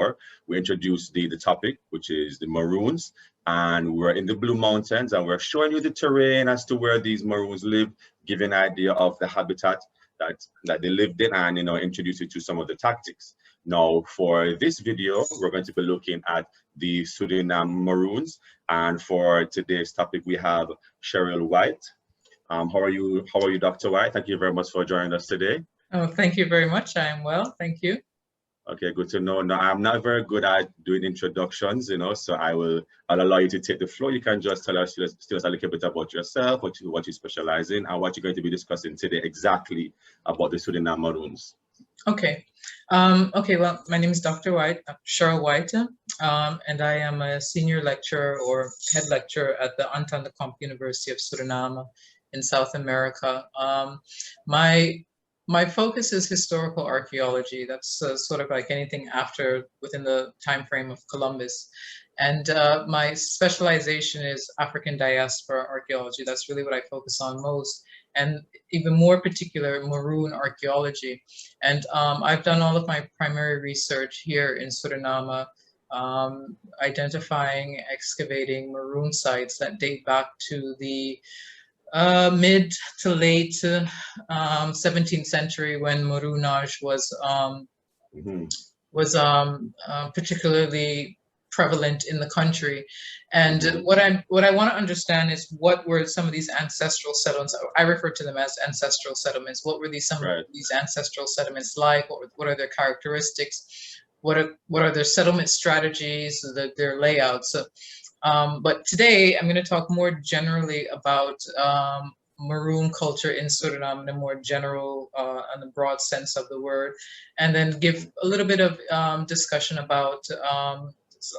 before, we introduced the topic, which is the Maroons. And we're in the Blue Mountains, and we're showing you the terrain as to where these Maroons live, giving an idea of the habitat that they lived in, and introduce you to some of the tactics. Now, for this video, we're going to be looking at the Suriname Maroons, and for today's topic, we have Cheryl White. How are you, Dr. White? Thank you very much for joining us today. Oh, thank you very much. I am well, thank you. Okay, good to know. Now, I'm not very good at doing introductions, so I'll allow you to take the floor. You can just tell us a little bit about yourself, what you specialize in, and what you're going to be discussing today exactly about the Suriname Maroons. Okay. Well, my name is Dr. White, Cheryl White, and I am a senior lecturer or head lecturer at the Anton de Camp University of Suriname in South America. My focus is historical archaeology. That's sort of like anything within the time frame of Columbus. And my specialization is African diaspora archaeology. That's really what I focus on most. And even more particular, Maroon archaeology. And I've done all of my primary research here in Suriname, identifying, excavating Maroon sites that date back to the mid to late 17th century, when Maroonage was particularly prevalent in the country. And what I want to understand is, what were some of these ancestral settlements? I refer to them as ancestral settlements. What were these ancestral settlements like? What are their characteristics? What are their settlement strategies? Their layouts? But today I'm going to talk more generally about Maroon culture in Suriname in a more general and a broad sense of the word, and then give a little bit of discussion about a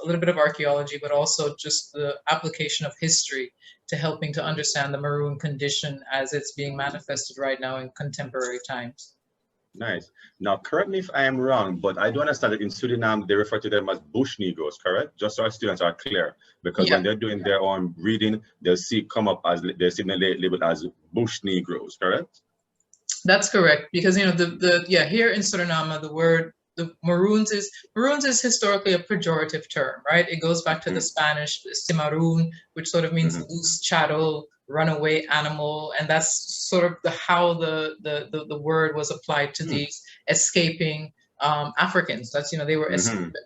little bit of archaeology, but also just the application of history to helping to understand the Maroon condition as it's being manifested right now in contemporary times. Nice. Now, correct me if I am wrong, but I do understand that in Suriname, they refer to them as Bush Negroes, correct? Just so our students are clear, because when they're doing their own reading, they'll see labeled as Bush Negroes, correct? That's correct, because here in Suriname, the Maroons is historically a pejorative term, right? It goes back to the Spanish Cimarron, which sort of means loose chattel, runaway animal, and that's sort of how the word was applied to these escaping Africans. That's they were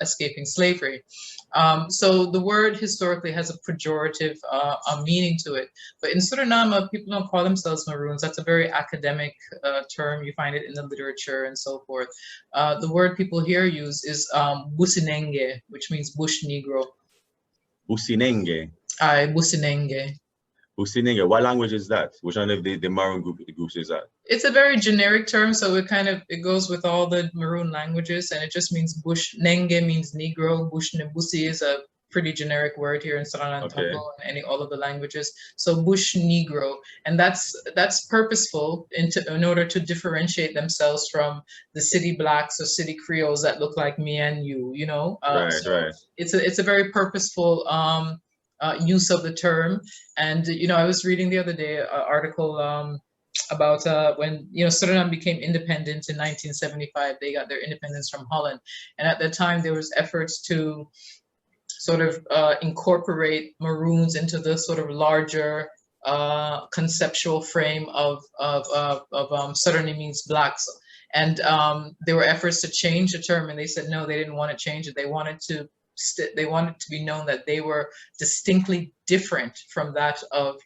escaping slavery. So the word historically has a pejorative meaning to it. But in Suriname, people don't call themselves Maroons. That's a very academic term. You find it in the literature and so forth. The word people here use is Businenge, which means Bush Negro. Businenge. Businenge. Businenge. What language is that? Which one of the Maroon groups is that? It's a very generic term, so it goes with all the Maroon languages, and it just means Bush. Nenge means Negro. Busi is a pretty generic word here in Suriname and all of the languages. So Bush Negro, and that's purposeful in order to differentiate themselves from the city blacks or city Creoles that look like me and you. Right. It's a very purposeful use of the term. And I was reading the other day an article about when Suriname became independent in 1975. They got their independence from Holland, and at that time there was efforts to sort of incorporate Maroons into the sort of larger conceptual frame of Surinamese blacks. And there were efforts to change the term, and they said no, they didn't want to change it. They wanted to be known that they were distinctly different from that of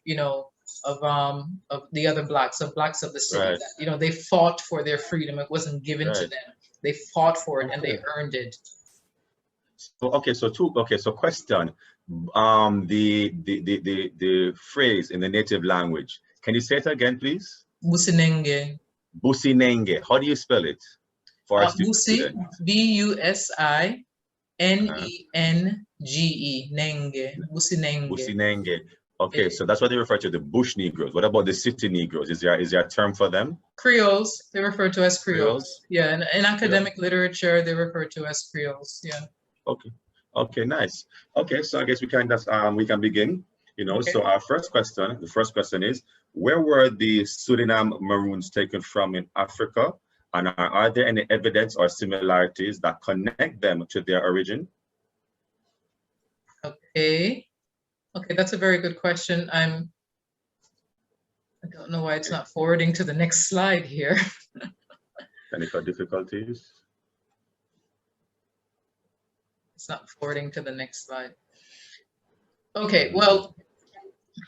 the other blacks of the city. Right. That, they fought for their freedom. It wasn't given to them. They fought for it and they earned it. So question. The phrase in the native language. Can you say it again, please? Businenge. Businenge. How do you spell it? For our Busi, Busine. Nenge, Nenge, Businenge. Businenge. Okay, so that's what they refer to, the Bush Negroes. What about the city Negroes? Is there a term for them? Creoles. They're referred to as Creoles. Yeah, in academic literature, they're referred to as Creoles. Yeah. Okay, nice. Okay, so I guess we can begin. So our the first question is, where were the Suriname Maroons taken from in Africa, And are there any evidence or similarities that connect them to their origin? Okay. Okay, that's a very good question. I don't know why it's not forwarding to the next slide here. Technical difficulties? It's not forwarding to the next slide. Okay, well,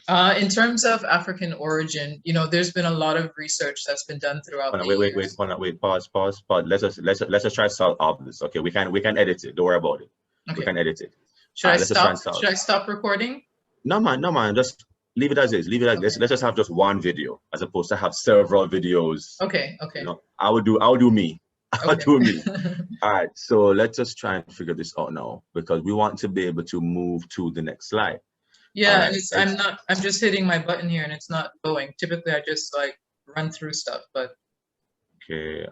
in terms of African origin, you know, there's been a lot of research that's been done throughout the years. Wait, pause. Let's just try to solve all of this. Okay, we can edit it. Don't worry about it. Okay. We can edit it. Should I stop? Should I stop recording? No man. Just leave it as is. Leave it as let's just have just one video as opposed to have several videos. Okay. You know, I'll do me. I'll do me. All right. So let's just try and figure this out now because we want to be able to move to the next slide. Yeah, and I'm just hitting my button here and it's not going. Typically I just like run through stuff, but okay.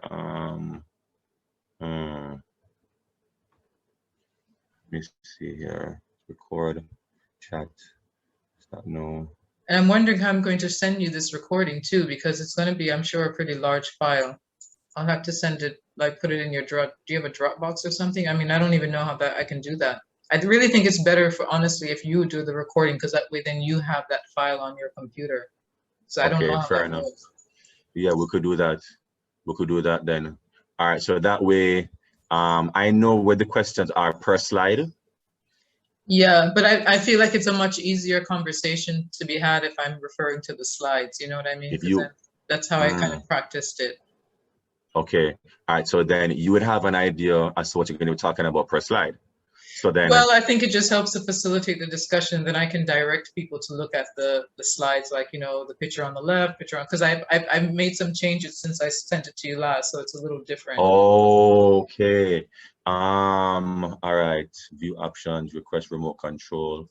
Let me see here. Record, chat. Stop. No. And I'm wondering how I'm going to send you this recording too, because it's going to be, I'm sure, a pretty large file. I'll have to send it, like put it in your do you have a Dropbox or something? I mean, I don't even know how I can do that. I really think it's better for, honestly, if you do the recording, because that way then you have that file on your computer. So I don't know how fair that enough. works. Yeah, we could do that. We could do that then. All right, so that way I know where the questions are per slide. Yeah, but I feel like it's a much easier conversation to be had if I'm referring to the slides, you know what I mean? That's how I kind of practiced it. Okay, all right, so then you would have an idea as to what you're going to be talking about per slide. So then, well, I think it just helps to facilitate the discussion. Then I can direct people to look at the slides, like, you know, the picture on the left, picture on, because I've made some changes since I sent it to you last, so it's a little different. Okay. All right. View options, request remote control.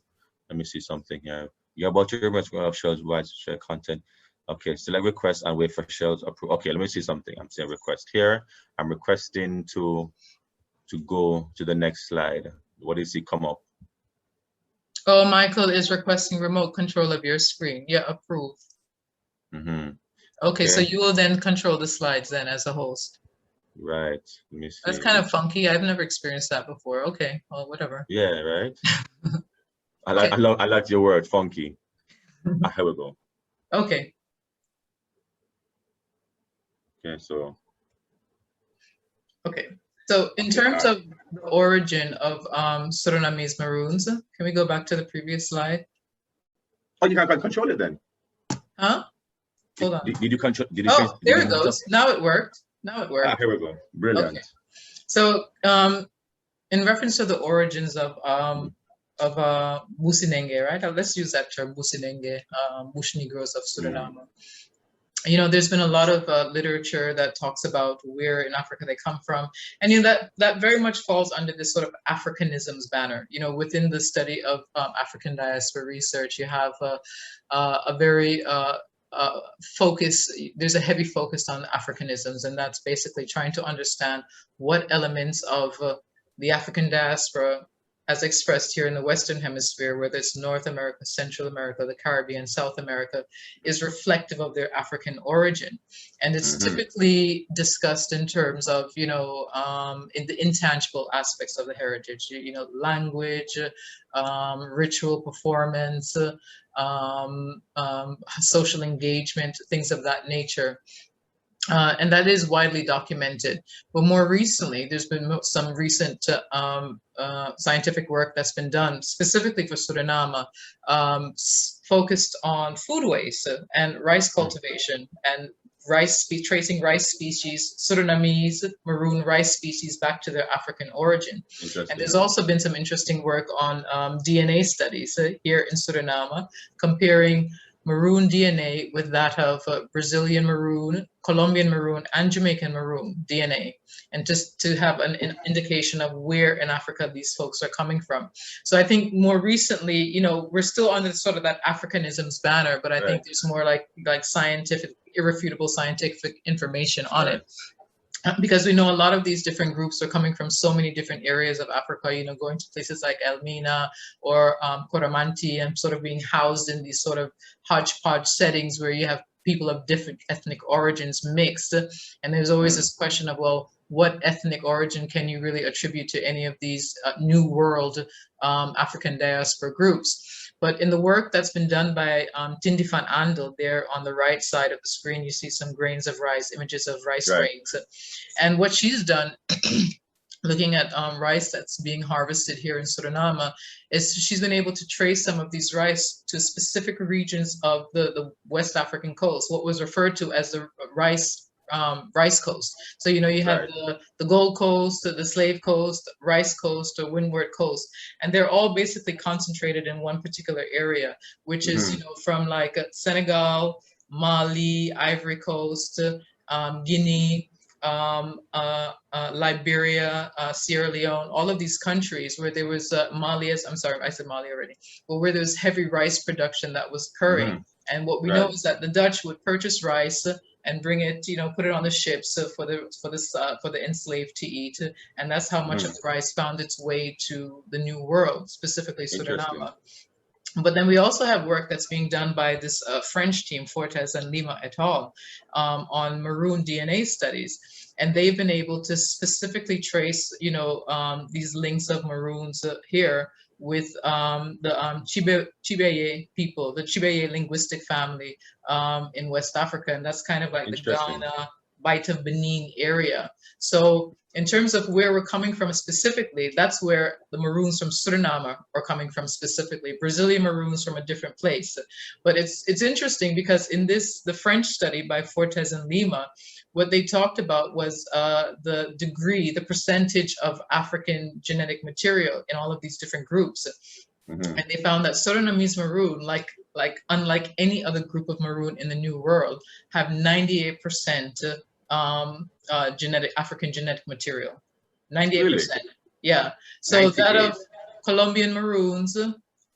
Let me see something here. Yeah, about your remote options, wide share content. Okay, select request and wait for shells approve. Okay, let me see something. I'm saying request here. I'm requesting to go to the next slide. What does he come up? Oh, Michael is requesting remote control of your screen. Yeah, approve. Okay, so you will then control the slides then as a host. Right. Let me see. That's kind of funky. I've never experienced that before. Okay, well, whatever. Yeah, right. I like your word, funky. Here we go. Okay. Okay, so. Okay. So in terms of the origin of Surinamese Maroons, can we go back to the previous slide? Oh, you can control it then. Huh? Hold on. Did you control? There it goes. Now it worked. Now it worked. Here we go. Brilliant. Okay. So in reference to the origins of Businenge, right? Let's use that term, Businenge, Bush Negroes of Suriname. You know, there's been a lot of literature that talks about where in Africa they come from. And, you know, that very much falls under this sort of Africanisms banner. You know, within the study of African diaspora research, you have a very there's a heavy focus on Africanisms, and that's basically trying to understand what elements of the African diaspora as expressed here in the Western Hemisphere, whether it's North America, Central America, the Caribbean, South America, is reflective of their African origin. And it's typically discussed in terms of, you know, in the intangible aspects of the heritage, you know, language, ritual performance, social engagement, things of that nature. And that is widely documented. But more recently, there's been some recent scientific work that's been done specifically for Suriname, focused on food waste and rice cultivation and tracing rice species, Surinamese Maroon rice species back to their African origin. And there's also been some interesting work on DNA studies here in Suriname, comparing Maroon DNA with that of Brazilian Maroon, Colombian Maroon, and Jamaican Maroon DNA, and just to have an indication of where in Africa these folks are coming from. So I think more recently, you know, we're still under sort of that Africanisms banner, but I think there's more like scientific, irrefutable scientific information on it. Because we know a lot of these different groups are coming from so many different areas of Africa, you know, going to places like Elmina or Coramanti, and sort of being housed in these sort of hodgepodge settings where you have people of different ethnic origins mixed. And there's always this question of, well, what ethnic origin can you really attribute to any of these New World African diaspora groups? But in the work that's been done by Tindi van Andel, there on the right side of the screen, you see some grains of rice, images of rice grains. And what she's done, looking at rice that's being harvested here in Suriname, is she's been able to trace some of these rice to specific regions of the West African coast, what was referred to as the rice coast. So, you know, you had the Gold Coast, the Slave Coast, Rice Coast, or Windward Coast, and they're all basically concentrated in one particular area, which is, you know, from like Senegal, Mali, Ivory Coast, Guinea, Liberia, Sierra Leone, all of these countries where there was Mali, I'm sorry, I said Mali already, but where there was heavy rice production that was occurring. And what we know is that the Dutch would purchase rice and bring it, you know, put it on the ships for the enslaved to eat, and that's how much of the rice found its way to the New World, specifically Suriname. But then we also have work that's being done by this French team, Fortes and Lima et al., on Maroon DNA studies. And they've been able to specifically trace, you know, these links of Maroons here with the Chibeye people, the Chibeye linguistic family in West Africa. And that's kind of like the Ghana, Bight of Benin area. So in terms of where we're coming from specifically, that's where the Maroons from Suriname are coming from specifically. Brazilian Maroons from a different place. But it's interesting because in the French study by Fortes and Lima, what they talked about was the degree, the percentage of African genetic material in all of these different groups. And they found that Surinamese Maroon, like unlike any other group of Maroon in the New World, have 98% African genetic material. 98%. Really? Yeah. So 98. That of Colombian Maroons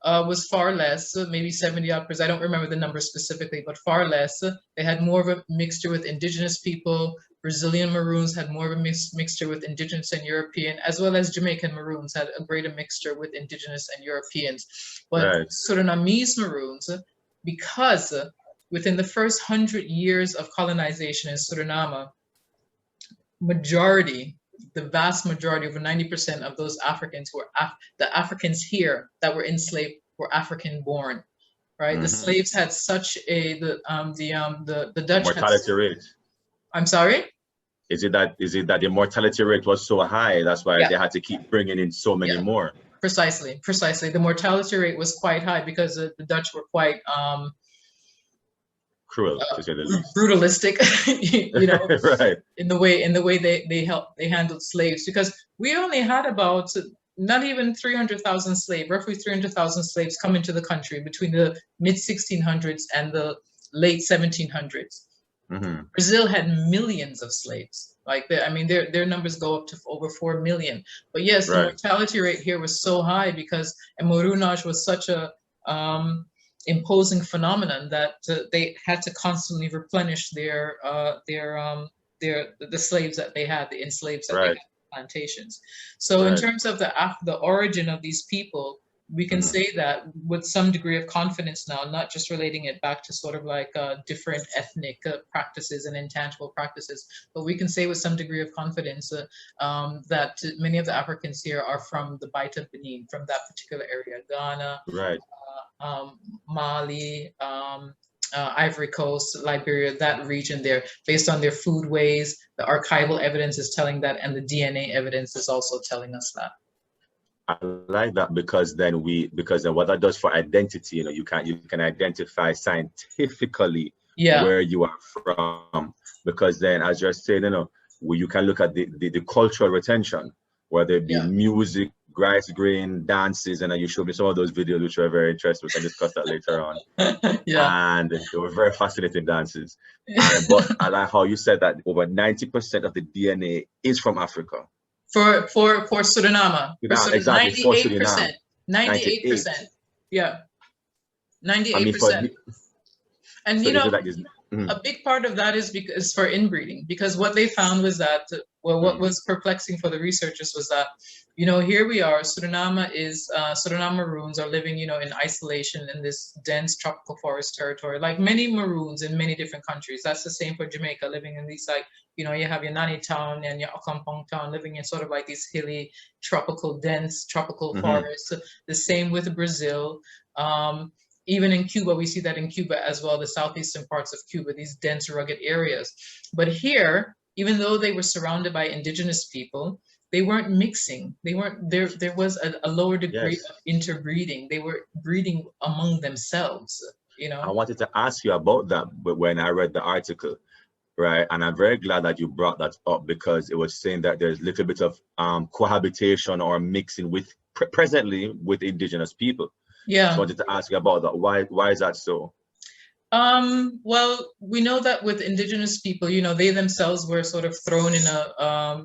was far less, maybe 70%. I don't remember the number specifically, but far less. They had more of a mixture with indigenous people. Brazilian Maroons had more of a mixture with indigenous and European, as well as Jamaican Maroons had a greater mixture with indigenous and Europeans. But Surinamese Maroons, because within the first 100 years of colonization in Suriname, the vast majority, over 90% of those Africans were the Africans here that were enslaved were African born, right? The slaves had such the Dutch mortality rate. I'm sorry? Is it that the mortality rate was so high that's why they had to keep bringing in so many more? Precisely. The mortality rate was quite high because the Dutch were quite cruel, to say the least. Brutalistic, you know, right. in the way they handled slaves, because we only had about not even 300,000 slaves, roughly 300,000 slaves come into the country between the mid 1600s and the late 1700s. Brazil had millions of slaves. Like their numbers go up to over 4 million. But yes, the mortality rate here was so high because Maroonage was such a imposing phenomenon that they had to constantly replenish the slaves that they had, the enslaved that they had plantations. So in terms of the origin of these people, we can say that with some degree of confidence now, not just relating it back to sort of like different ethnic practices and intangible practices, but we can say with some degree of confidence that many of the Africans here are from the Bight of Benin, from that particular area, Ghana, Mali, Ivory Coast, Liberia, that region there, based on their foodways. The archival evidence is telling that, and the DNA evidence is also telling us that. I like that because then what that does for identity, you know, you can identify scientifically where you are from, because then, as you're saying, you know, you can look at the cultural retention, whether it be music, rice grain, dances, and you showed me some of those videos which were very interesting. We can discuss that later on. And they were very fascinating dances. But I like how you said that over 90% of the DNA is from Africa. For Suriname. Exactly, 98%. 98%. Yeah. 98%. And you know, A big part of that is because for inbreeding, because what they found was that, well, what was perplexing for the researchers was that, you know, here we are, Suriname Maroons are living, you know, in isolation in this dense tropical forest territory, like many Maroons in many different countries. That's the same for Jamaica, living in these, like, you know, you have your Nani town and your Okampong town living in sort of like these hilly, tropical, dense tropical forests. The same with Brazil. Even in Cuba, we see that in Cuba as well, the southeastern parts of Cuba, these dense, rugged areas. But here, even though they were surrounded by indigenous people, they weren't mixing. They weren't there. There was a lower degree of interbreeding. They were breeding among themselves. You know. I wanted to ask you about that, but when I read the article, right, and I'm very glad that you brought that up, because it was saying that there's a little bit of cohabitation or mixing with presently with indigenous people. Yeah. So I wanted to ask you about that. Why is that so? Well, we know that with indigenous people, you know, they themselves were sort of thrown in a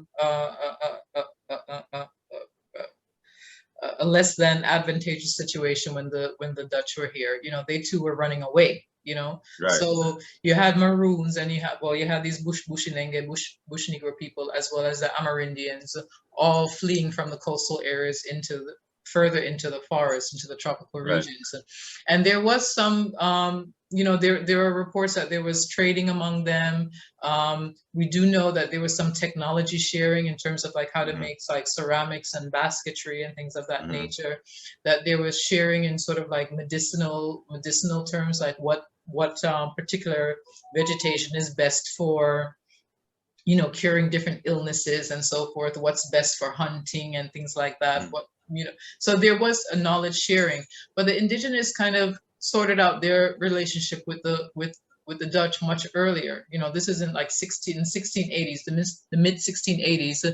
less than advantageous situation when the Dutch were here. You know, they too were running away. You know, so you had Maroons and you had these Bush Negro people, as well as the Amerindians, all fleeing from the coastal areas further into the forest, into the tropical regions. And there was some, you know, there are reports that there was trading among them. We do know that there was some technology sharing in terms of like how to make like ceramics and basketry and things of that nature, that there was sharing in sort of like medicinal terms, like what particular vegetation is best for, you know, curing different illnesses and so forth, what's best for hunting and things like that. You know, so there was a knowledge sharing, but the indigenous kind of sorted out their relationship with the Dutch much earlier. You know, this isn't like 1680s, the mid 1680s.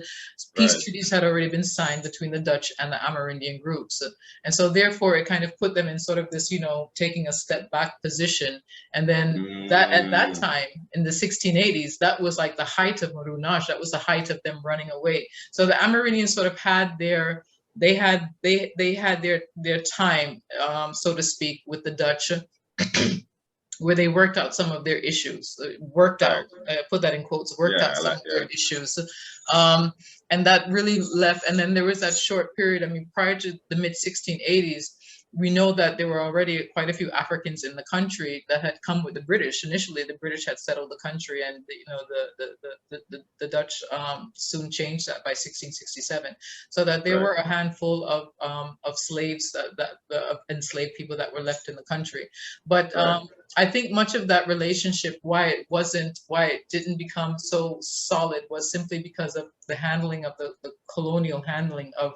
Peace treaties had already been signed between the Dutch and the Amerindian groups, and so therefore it kind of put them in sort of this, you know, taking a step back position. And then that at that time in the 1680s, that was like the height of Maroonage. That was the height of them running away. So the Amerindians sort of had their their time, so to speak, with the Dutch, where they worked out some of their issues. Put that in quotes. Worked out some of their issues, and that really left. And then there was that short period. I mean, prior to the mid 1680s, we know that there were already quite a few Africans in the country that had come with the British. Initially, the British had settled the country, and you know the Dutch soon changed that by 1667, so that there were a handful of slaves of enslaved people that were left in the country. But I think much of that relationship, why it didn't become so solid, was simply because of the handling of the colonial handling of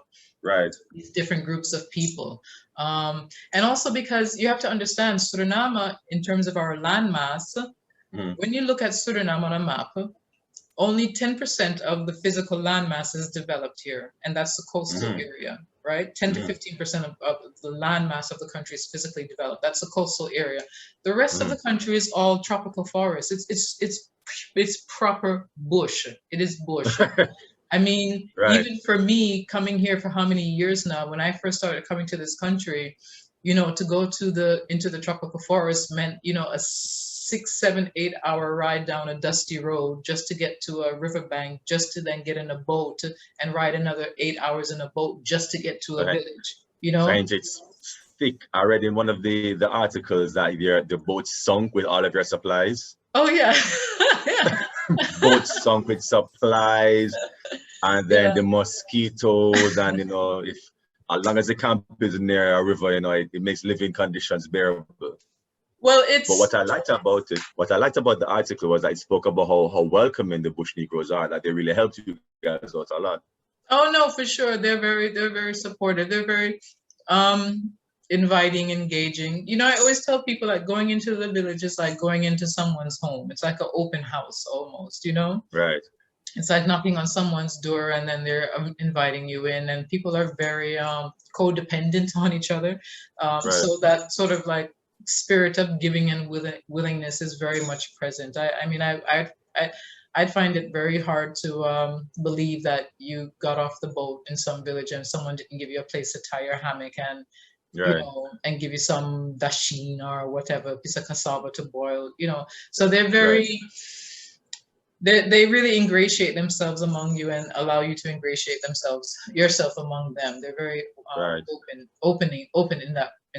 these different groups of people. And also because you have to understand Suriname, in terms of our landmass, when you look at Suriname on a map, only 10% of the physical landmass is developed here, and that's the coastal area, right? 10 to 15% of the landmass of the country is physically developed. That's the coastal area. The rest of the country is all tropical forest. It's proper bush. It is bush. I mean, even for me, coming here for how many years now, when I first started coming to this country, you know, to go into the tropical forest meant, you know, a 6, 7, 8 hour ride down a dusty road just to get to a riverbank, just to then get in a boat and ride another 8 hours in a boat just to get to a village, you know? It's thick. I read in one of the articles that the boat sunk with all of your supplies. Oh, yeah. Boat sunk with supplies, and then the mosquitoes, and you know, if as long as the camp is near a river, you know, it makes living conditions bearable. Well, but what I liked about the article was that it spoke about how welcoming the Bush Negroes are, that they really helped you guys out a lot. Oh no, for sure. They're very supportive. They're very inviting, engaging. You know, I always tell people that going into the village is like going into someone's home. It's like an open house almost, you know? Right. It's like knocking on someone's door and then they're inviting you in, and people are very codependent on each other. So that sort of like spirit of giving and willingness is very much present. I mean, I'd find it very hard to believe that you got off the boat in some village and someone didn't give you a place to tie your hammock and you know, and give you some dashin or whatever, piece of cassava to boil, you know. So they're very, they really ingratiate themselves among you and allow you to ingratiate yourself among them. They're very open in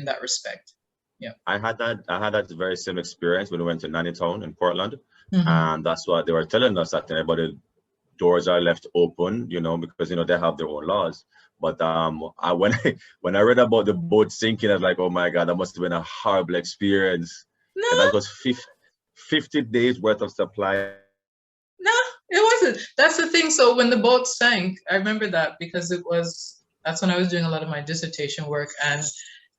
that respect. Yeah. I had that very same experience when we went to Nanny Town in Portland. And that's what they were telling us, that everybody doors are left open, you know, because, you know, they have their own laws. But when I read about the boat sinking, I was like, oh my God, that must have been a horrible experience. No. That was 50 days worth of supply. No, it wasn't. That's the thing. So when the boat sank, I remember that because that's when I was doing a lot of my dissertation work. And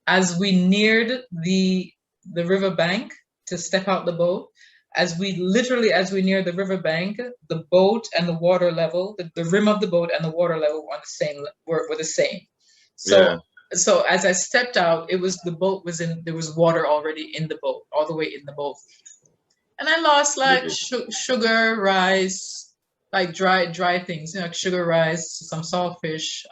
as we neared the river bank to step out the boat, as we neared the river bank, the boat and the water level, the rim of the boat and the water level were the same. So so as I stepped out, there was water already in the boat, all the way in the boat. And I lost like sugar, rice, like dry things, you know, like sugar, rice, some saltfish,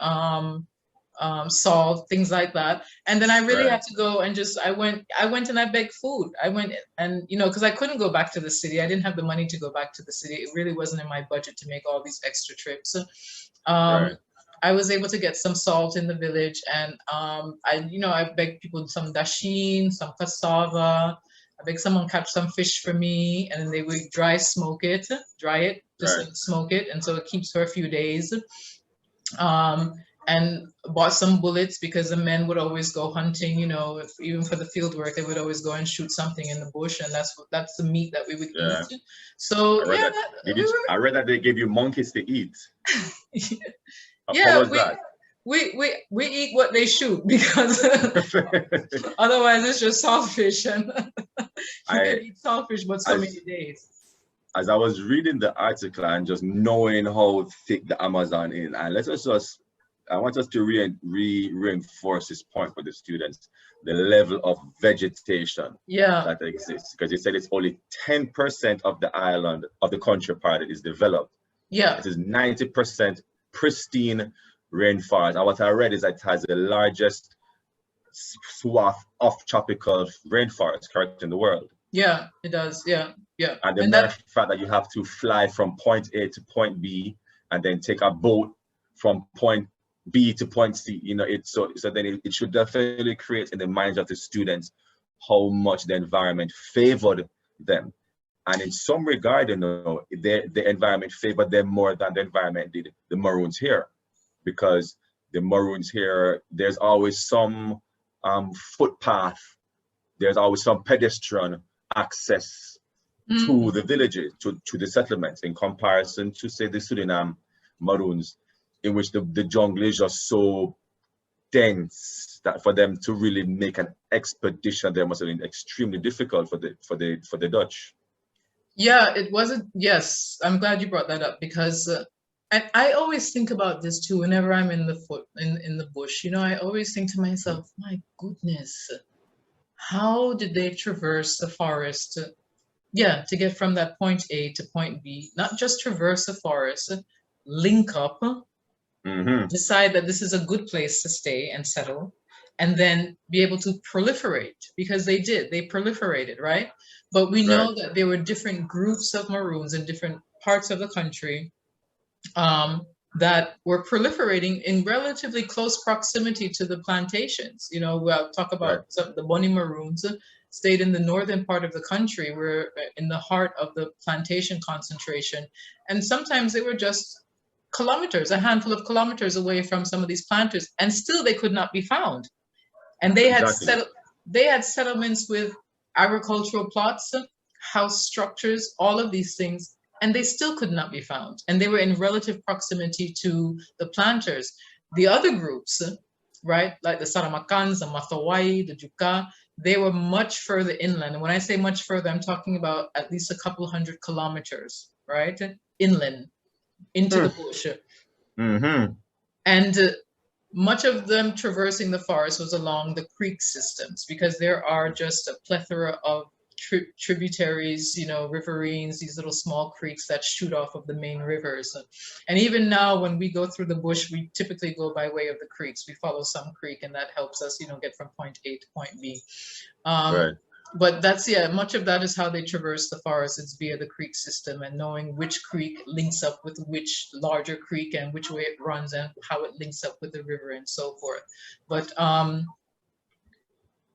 salt, things like that. And then I really had to go and I went and I begged food. I went and, you know, because I couldn't go back to the city. I didn't have the money to go back to the city. It really wasn't in my budget to make all these extra trips. I was able to get some salt in the village, and I begged people some dashin, some cassava. I begged someone catch some fish for me, and then they would dry it, just like smoke it, and so it keeps for a few days. And bought some bullets because the men would always go hunting, you know, even for the field work, they would always go and shoot something in the bush, and that's the meat that we would eat. So I read that they gave you monkeys to eat. We eat what they shoot, because otherwise it's just saltfish, and you can eat saltfish but so many days. As I was reading the article and just knowing how thick the Amazon is, and I want us to reinforce this point for the students, the level of vegetation that exists, because you said it's only 10% of the island, of the country part, that is developed. It is 90% pristine rainforest. And what I read is that it has the largest swath of tropical rainforest, correct, in the world. Yeah, it does. Yeah. And the mere fact that you have to fly from point A to point B and then take a boat from point B to point C, you know, so then it should definitely create in the minds of the students how much the environment favored them. And in some regard, you know, the environment favored them more than the environment did the Maroons here, because the Maroons here, there's always some footpath, there's always some pedestrian access to the villages, to the settlements, in comparison to, say, the Suriname Maroons, in which the jungle is just so dense that for them to really make an expedition there must have been extremely difficult for the Dutch. Yeah, it wasn't. Yes, I'm glad you brought that up, because I always think about this too whenever I'm in the bush. You know, I always think to myself, my goodness, how did they traverse the forest to get from that point A to point B? Not just traverse the forest, link up, decide that this is a good place to stay and settle, and then be able to proliferate, because they proliferated, right? But we know that there were different groups of Maroons in different parts of the country that were proliferating in relatively close proximity to the plantations. You know, we'll talk about the Bonnie Maroons stayed in the northern part of the country, were in the heart of the plantation concentration. And sometimes they were just a handful of kilometers away from some of these planters, and still they could not be found. And they had settlements with agricultural plots, house structures, all of these things, and they still could not be found. And they were in relative proximity to the planters. The other groups, right, like the Saramakans, the Mathawai, the Juka, they were much further inland. And when I say much further, I'm talking about at least a couple 100 kilometers, right, inland into the bush. And much of them traversing the forest was along the creek systems, because there are just a plethora of tributaries, you know, riverines, these little small creeks that shoot off of the main rivers. And even now, when we go through the bush, we typically go by way of the creeks. We follow some creek, and that helps us, you know, get from point A to point B. Right. But that's, yeah, much of that is how they traverse the forest. It's via the creek system and knowing which creek links up with which larger creek and which way it runs and how it links up with the river and so forth. But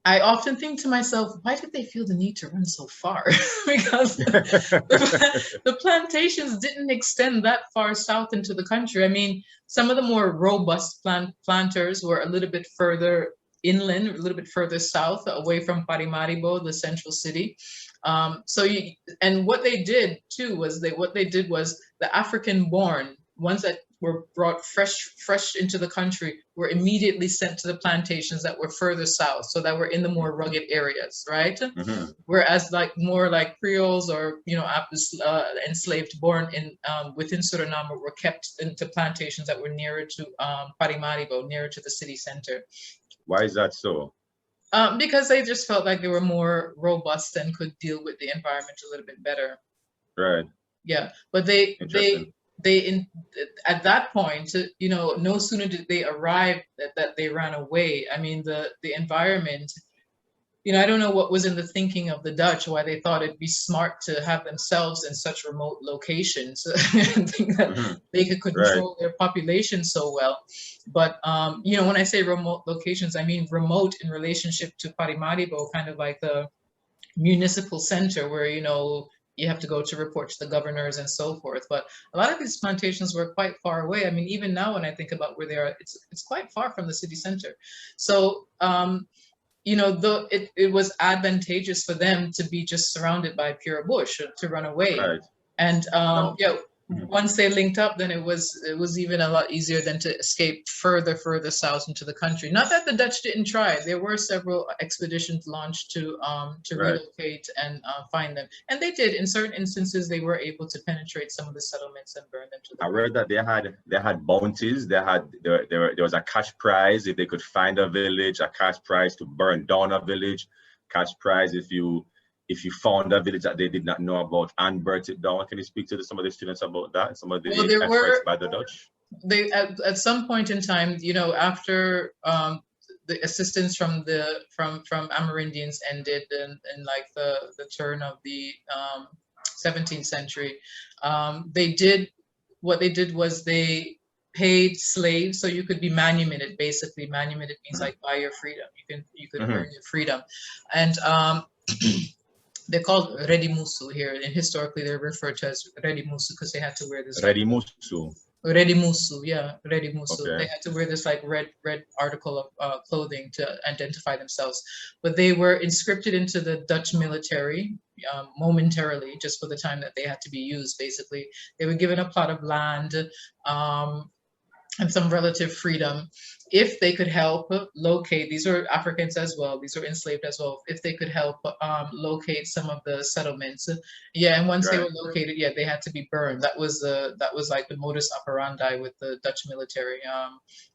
I often think to myself, why did they feel the need to run so far? Because the plantations didn't extend that far south into the country. I mean, some of the more robust planters were a little bit further inland, a little bit further south, away from Paramaribo, the central city. And what they did too was the African-born ones that were brought fresh into the country were immediately sent to the plantations that were further south, so that were in the more rugged areas, right? Mm-hmm. Whereas more like Creoles or, you know, enslaved born in within Suriname were kept into plantations that were nearer to Paramaribo, nearer to the city center. Why is that so? Because they just felt like they were more robust and could deal with the environment a little bit better. Right. Yeah, but they at that point, you know, no sooner did they arrive that they ran away. I mean, the environment, you know, I don't know what was in the thinking of the Dutch, why they thought it'd be smart to have themselves in such remote locations and think that mm-hmm. they could control their population so well. But, you know, when I say remote locations, I mean remote in relationship to Paramaribo, kind of like the municipal center where, you know, you have to go to report to the governors and so forth. But a lot of these plantations were quite far away. I mean, even now when I think about where they are, it's quite far from the city center. So, you know, it was advantageous for them to be just surrounded by pure bush, to run away. Right. And yeah, once they linked up, then it was even a lot easier than to escape further south into the country. Not that the Dutch didn't try. There were several expeditions launched to relocate and find them, and they did. In certain instances, they were able to penetrate some of the settlements and burn them to the ground. I read that they had bounties. There was a cash prize if they could find a village, a cash prize to burn down a village, cash prize if you found a village that they did not know about and burnt it down. Can you speak to some of the students about that? Some of the efforts by the Dutch? They at some point in time, you know, after the assistance from Amerindians ended in like the turn of the 17th century, what they did was they paid slaves so you could be manumitted. Basically, manumitted means like buy your freedom. You could earn your freedom, and they're called redimusu here, and historically they're referred to as redimusu because they had to wear this. Redimusu. Redimusu, yeah, redimusu. Okay. They had to wear this like red article of clothing to identify themselves, but they were inscripted into the Dutch military momentarily, just for the time that they had to be used. Basically, they were given a plot of land and some relative freedom if they could help locate, these are Africans as well, these are enslaved as well, if they could help locate some of the settlements. Yeah, and once they were located, yeah, they had to be burned. That was like the modus operandi with the Dutch military,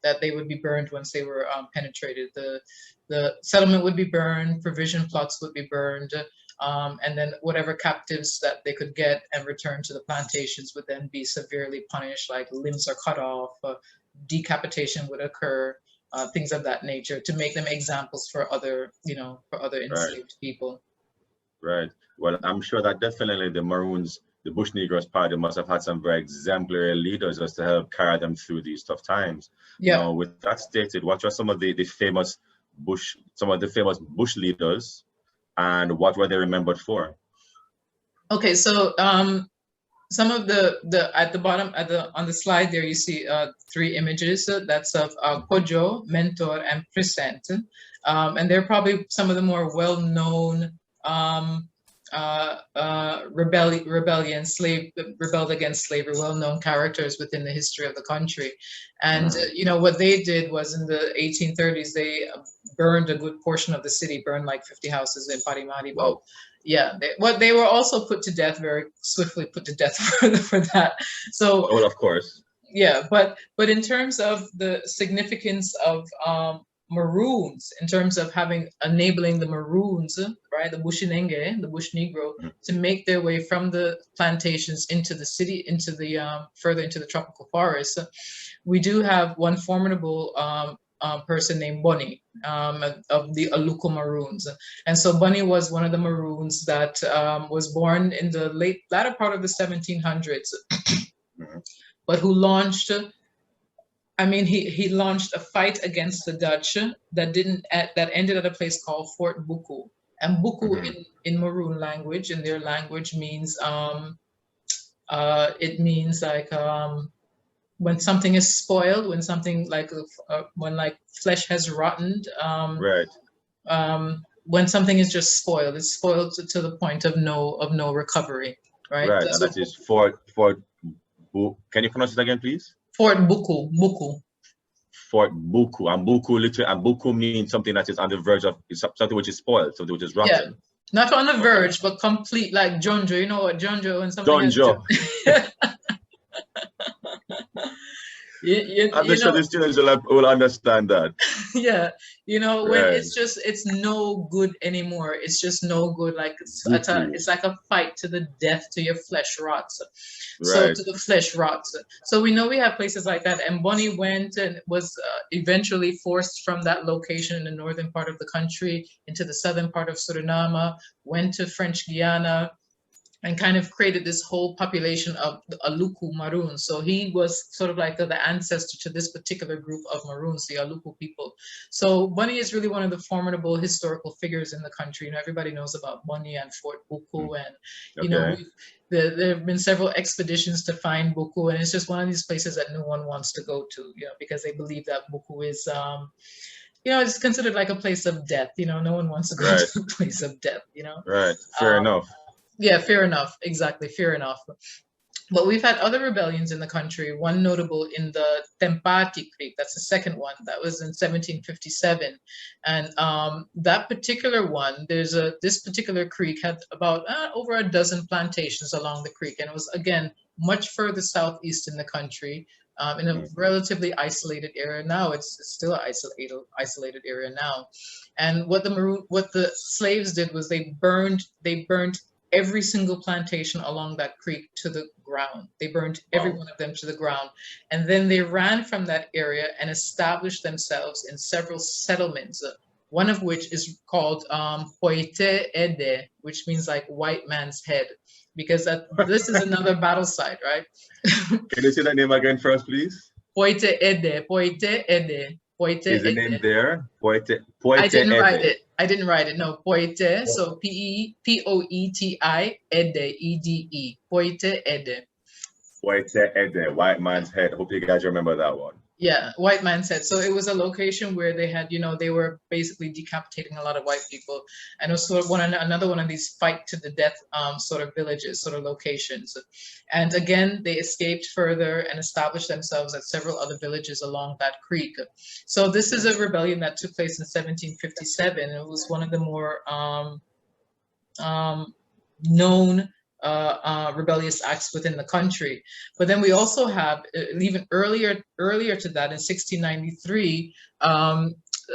that they would be burned once they were penetrated. The settlement would be burned, provision plots would be burned, and then whatever captives that they could get and return to the plantations would then be severely punished, like limbs are cut off, decapitation would occur, things of that nature, to make them examples for other enslaved people. Right. Well, I'm sure that definitely the Maroons, the Bush Negroes party, must have had some very exemplary leaders as to help carry them through these tough times. Yeah. Now, with that stated, what are some of the famous Bush leaders, and what were they remembered for? Okay, so some of the at the bottom on the slide there, you see 3 images. That's of Kojo, Mentor, and Present, and they're probably some of the more well-known rebelled against slavery, well-known characters within the history of the country. And you know what they did was, in the 1830s, they burned a good portion of the city, burned like 50 houses in Paramaribo. Wow. Yeah, they were also put to death, very swiftly put to death for that. So, well, of course. Yeah, but in terms of the significance of Maroons in terms of enabling the Maroons, right, the Bushinenge, the Bush Negro, to make their way from the plantations into the city, into the further into the tropical forest. We do have one formidable person named Bunny of the Aluko Maroons. And so Bunny was one of the Maroons that was born in the latter part of the 1700s, but who launched, he launched a fight against the Dutch that ended at a place called Fort Buku. And Buku in Maroon language, in their language, means it means like when something is spoiled, when something like when like flesh has rotted, when something is just spoiled, it's spoiled to the point of no recovery, right? Right, and that is Fort. Can you pronounce it again, please? Fort Buku, Buku. Fort Buku, and Buku means something that is on the verge of something which is spoiled, something which is rotten. Yeah, not on the verge, but complete, like Jonjo. You know what Jonjo and something. Jonjo. I'm sure the students will understand that. Yeah, when it's no good anymore. It's just no good. Like it's like a fight to the death to your flesh rots. So to the flesh rots. So we know we have places like that. And Bunny went and was eventually forced from that location in the northern part of the country into the southern part of Suriname, went to French Guiana, and kind of created this whole population of the Aluku Maroons. So he was sort of like the ancestor to this particular group of Maroons, the Aluku people. So Bunny is really one of the formidable historical figures in the country. Everybody knows about Bunny and Fort Buku, and there have been several expeditions to find Buku, and it's just one of these places that no one wants to go to, because they believe that Buku is it's considered like a place of death. No one wants to go to a place of death, Right, fair enough. Yeah, fair enough. Exactly, fair enough. But we've had other rebellions in the country, one notable in the Tempati Creek. That's the second one. That was in 1757. And that particular one, this particular creek had about over a dozen plantations along the creek. And it was, again, much further southeast in the country, in a relatively isolated area. Now it's still an isolated area now. And what the slaves did was they burned every single plantation along that creek to the ground. They burned every one of them to the ground. And then they ran from that area and established themselves in several settlements, one of which is called Poite Ede, which means like white man's head, because this is another battle site, right? Can you say that name again first, please? Poite Ede, Poite Ede. Poite is the name there? Poite I didn't write it. I didn't write it. No, Poite. So Poeti Ede, Ede. Poite Ede. Poite Ede, white man's head. Hope you guys remember that one. Yeah, white man's head. So it was a location where they had, they were basically decapitating a lot of white people, and it was sort of another one of these fight to the death sort of villages, sort of locations. And again, they escaped further and established themselves at several other villages along that creek. So this is a rebellion that took place in 1757. It was one of the more known rebellious acts within the country. But then we also have even earlier to that, in 1693,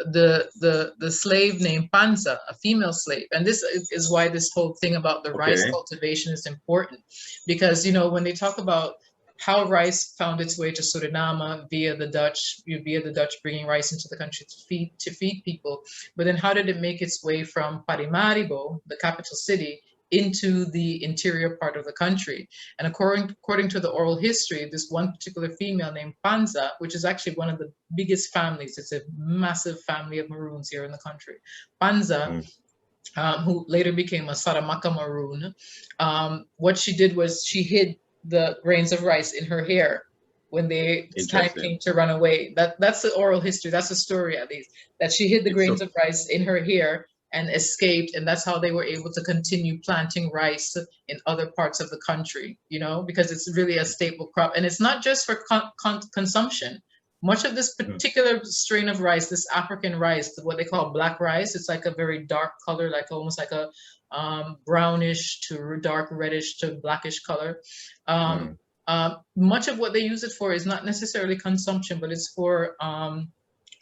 the slave named Panza, a female slave. And this is why this whole thing about the rice cultivation is important, because when they talk about how rice found its way to Suriname via the Dutch bringing rice into the country to feed people, but then how did it make its way from Paramaribo, the capital city, into the interior part of the country? And according to the oral history, this one particular female named Panza, which is actually one of the biggest families, it's a massive family of Maroons here in the country. Panza, who later became a Saramaka Maroon, what she did was she hid the grains of rice in her hair when time came to run away. That's the oral history. That's the story, at least, that she hid the grains of rice in her hair and escaped, and that's how they were able to continue planting rice in other parts of the country, because it's really a staple crop. And it's not just for consumption. Much of this particular strain of rice, this African rice, what they call black rice, it's like a very dark color, like almost like a brownish to dark reddish to blackish color. Much of what they use it for is not necessarily consumption, but it's for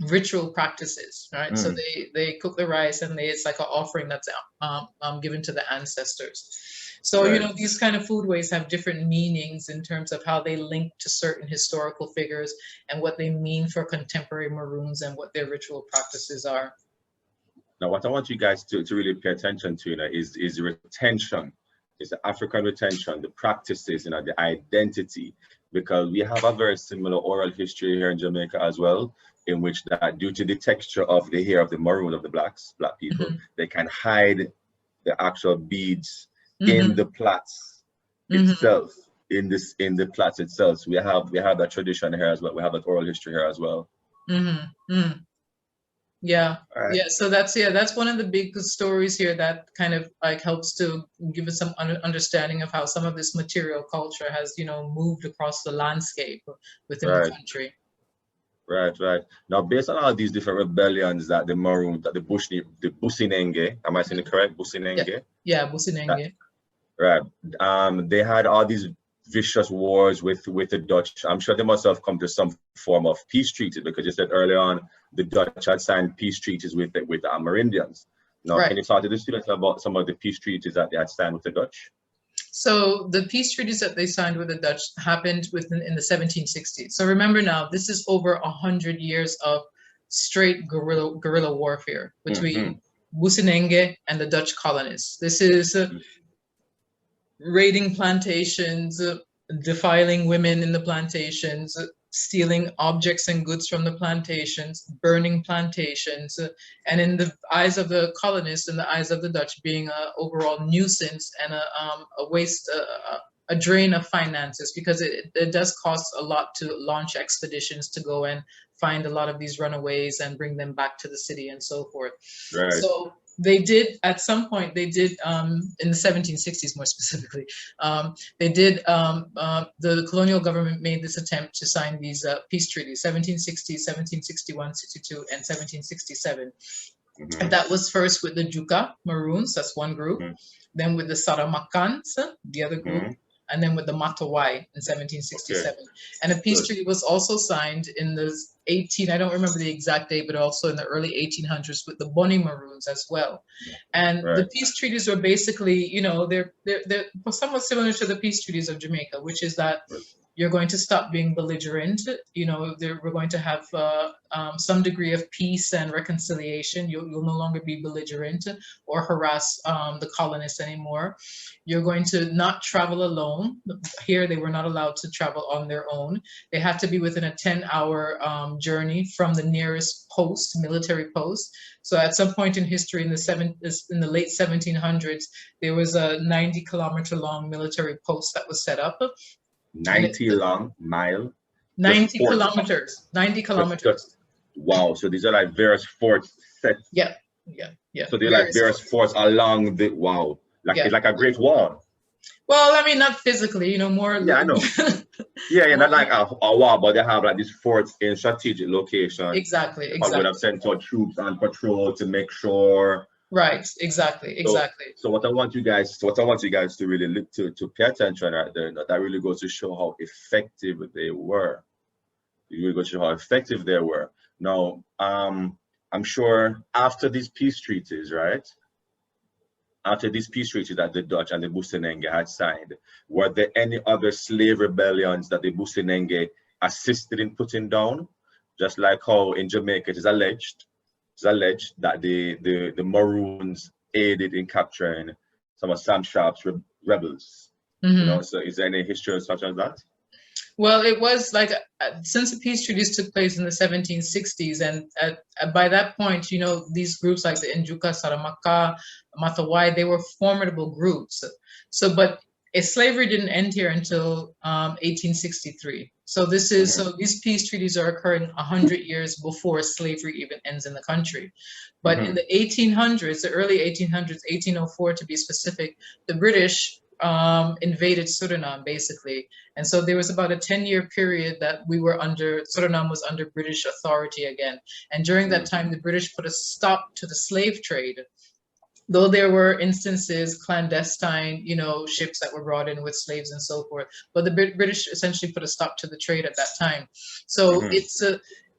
ritual practices, right? So they cook the rice and it's like an offering that's given to the ancestors. So, you know, these kind of foodways have different meanings in terms of how they link to certain historical figures and what they mean for contemporary Maroons and what their ritual practices are. Now, what I want you guys to really pay attention to, you know, is retention, is the African retention, the practices, you know, the identity, because we have a very similar oral history here in Jamaica as well, in which that due to the texture of the hair of the Maroon, of the black people, they can hide the actual beads in the plaits itself, in the plaits itself. So we have that tradition here as well. We have that oral history here as well. Yeah, yeah. So that's one of the big stories here that kind of like helps to give us some understanding of how some of this material culture has, you know, moved across the landscape within the country. Right. Now, based on all these different rebellions that the Maroon, that the Businenge, am I saying it correct? Businenge? Yeah, Businenge. Right. They had all these vicious wars with the Dutch. I'm sure they must have come to some form of peace treaty, because you said earlier on the Dutch had signed peace treaties with the Amerindians. Now, can you talk to the students about some of the peace treaties that they had signed with the Dutch? So the peace treaties that they signed with the Dutch happened in the 1760s. So remember now, this is over 100 years of straight guerrilla warfare between Businenge and the Dutch colonists. This is raiding plantations, defiling women in the plantations, stealing objects and goods from the plantations, burning plantations, and in the eyes of the colonists, in the eyes of the Dutch, being an overall nuisance and a waste, a drain of finances, because it does cost a lot to launch expeditions to go and find a lot of these runaways and bring them back to the city and so forth. So they did, at some point, they did, in the 1760s more specifically, they did, the colonial government made this attempt to sign these peace treaties, 1760, 1761, 62, and 1767. And that was first with the Juka Maroons, that's one group, then with the Saramakans, the other group, and then with the Matawai in 1767. And a peace treaty was also signed in the I don't remember the exact date, but also in the early 1800s with the Bonnie Maroons as well. And the peace treaties were basically, you know, they're somewhat similar to the peace treaties of Jamaica, which is that you're going to stop being belligerent. You know, we're going to have some degree of peace and reconciliation. You'll no longer be belligerent or harass the colonists anymore. You're going to not travel alone. Here, they were not allowed to travel on their own. They had to be within a 10-hour journey from the nearest post, military post. So at some point in history, in the late 1700s, there was a 90-kilometer long military post that was set up. 90 long mile? 90 kilometers. 90 kilometers. Wow. So these are like various forts set. Yeah. So they're like various forts along the, it's like a great wall. Well, I mean, not physically, you know, more. Yeah, I know. Not like a wall, but they have like these forts in strategic locations. Exactly. They would have sent out troops on patrol to make sure. Right, exactly. So what I want you guys to really look to pay attention right there, that really goes to show how effective they were. It really goes to show how effective they were. Now, I'm sure after these peace treaties, right? After these peace treaties that the Dutch and the Businenge had signed, were there any other slave rebellions that the Businenge assisted in putting down? Just like how in Jamaica it is alleged that the Maroons aided in capturing some of Sam Sharp's rebels. You know, so is there any history such as that? Well, it was like, since the peace treaties took place in the 1760s, and by that point, you know, these groups like the Njuka, Saramaka, Matawai, they were formidable groups. So, but slavery didn't end here until 1863. So this is, so these peace treaties are occurring 100 years before slavery even ends in the country. But in the 1800s, the early 1800s, 1804 to be specific, the British invaded Suriname basically. And so there was about a 10-year period that Suriname was under British authority again. And during that time, the British put a stop to the slave trade. Though there were instances, clandestine, you know, ships that were brought in with slaves and so forth, but the British essentially put a stop to the trade at that time. So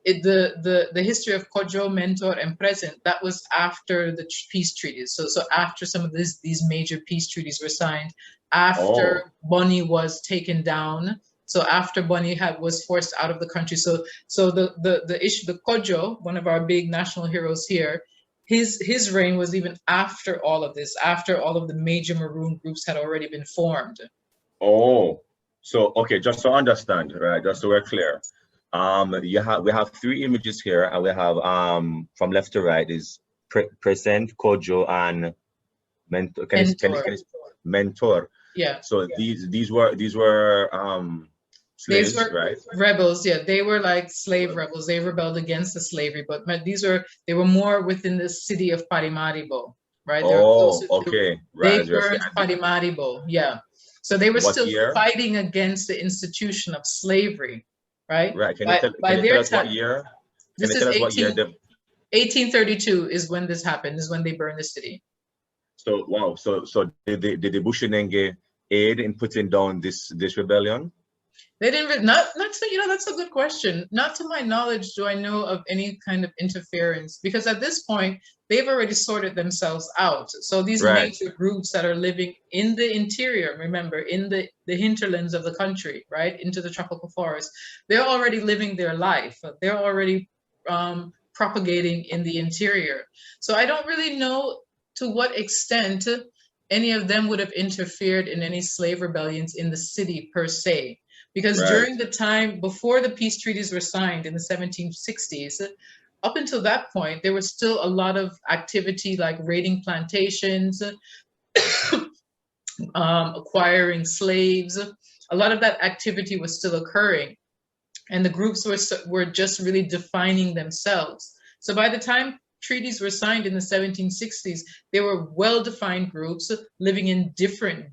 the history of Kojo, Mentor, and Present, that was after the peace treaties. So after some of these major peace treaties were signed, after Bonny was taken down, so after Bonny was forced out of the country. So the issue, the Kojo, one of our big national heroes here, his reign was even after all of this, after all of the major Maroon groups had already been formed. Oh, so okay, just to understand, right? Just so we're clear. We have three images here, and we have from left to right is present, Kojo, and mentor. Mentor. Yeah. So these were slaves, right? Rebels. Yeah, they were like slave rebels. They rebelled against the slavery, but they were more within the city of Paramaribo, right? Okay. They burned Paramaribo. Yeah. So they were still fighting against the institution of slavery, right? Right. Can you tell us what year? This is 1832 is when this happened, is when they burned the city. So wow. So did the Bush Negro aid in putting down this rebellion? They didn't, not to, you know, that's a good question. Not to my knowledge do I know of any kind of interference, because at this point, they've already sorted themselves out. So these major groups that are living in the interior, remember, in the hinterlands of the country, right, into the tropical forest, they're already living their life. They're already propagating in the interior. So I don't really know to what extent any of them would have interfered in any slave rebellions in the city per se. Because during the time before the peace treaties were signed in the 1760s, up until that point, there was still a lot of activity like raiding plantations, acquiring slaves. A lot of that activity was still occurring. And the groups were just really defining themselves. So by the time treaties were signed in the 1760s, they were well-defined groups living in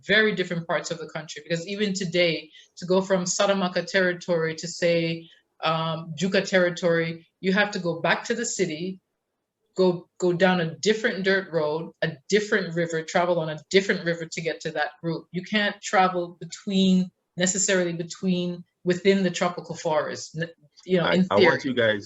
very different parts of the country. Because even today, to go from Saramaka territory to say Juka territory, you have to go back to the city, go down a different dirt road, a different river, travel on a different river to get to that group. You can't travel necessarily within the tropical forest. You know, in theory.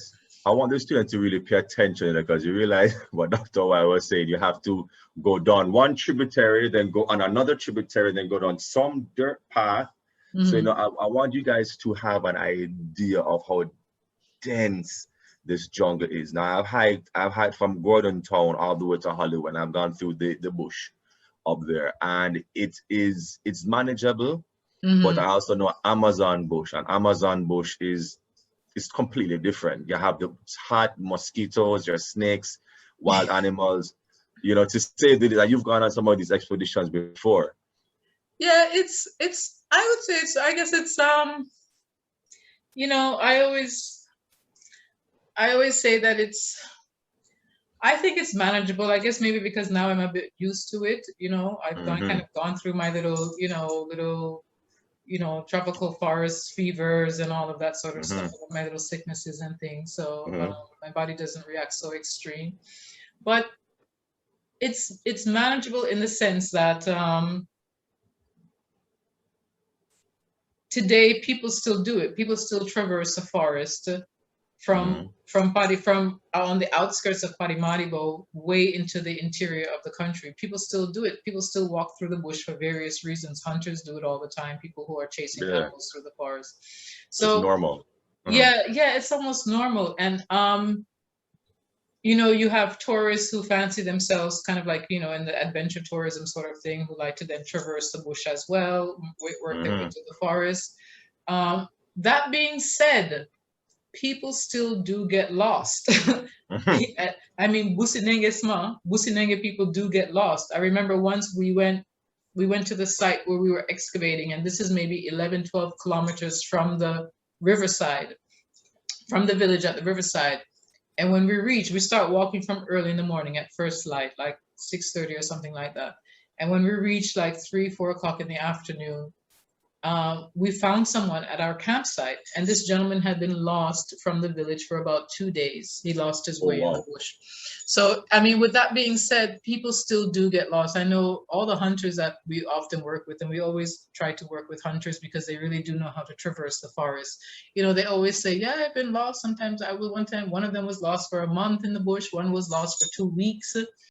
I want the students to really pay attention, because you realize what Dr. Y was saying. You have to go down one tributary, then go on another tributary, then go down some dirt path. Mm-hmm. So, you know, I want you guys to have an idea of how dense this jungle is. Now, I've hiked from Gordon Town all the way to Hollywood, and I've gone through the bush up there, and it's manageable. Mm-hmm. But I also know Amazon bush, and Amazon bush is completely different. You have the hot mosquitoes, your snakes, wild animals. You know, to say that you've gone on some of these expeditions before. Yeah, it's. I would say I guess it's. You know, I always say that I think it's manageable. I guess maybe because now I'm a bit used to it. You know, I've kind of gone through my little tropical forest fevers and all of that sort of stuff, my little sicknesses and things. So my body doesn't react so extreme, but it's manageable in the sense that today people still do it. People still traverse the forest from on the outskirts of Paramaribo way into the interior of the country. People still do it. People still walk through the bush for various reasons. Hunters do it all the time. People who are chasing animals through the forest. So it's normal. Yeah, it's almost normal. And you know, you have tourists who fancy themselves kind of like, you know, in the adventure tourism sort of thing, who like to then traverse the bush as well, work their way to the forest. That being said, people still do get lost. I mean, Businenge people do get lost. I remember once we went to the site where we were excavating, and this is maybe 11, 12 kilometers from the riverside, from the village at the riverside. And when we start walking from early in the morning at first light, like 6:30 or something like that. And when we reach like 3, 4 o'clock in the afternoon, we found someone at our campsite, and this gentleman had been lost from the village for about 2 days. He lost his Oh, way in wow. the bush. So, I mean, with that being said, people still do get lost. I know all the hunters that we often work with, and we always try to work with hunters because they really do know how to traverse the forest. You know, they always say, yeah, I've been lost. Sometimes one time, one of them was lost for a month in the bush. One was lost for 2 weeks.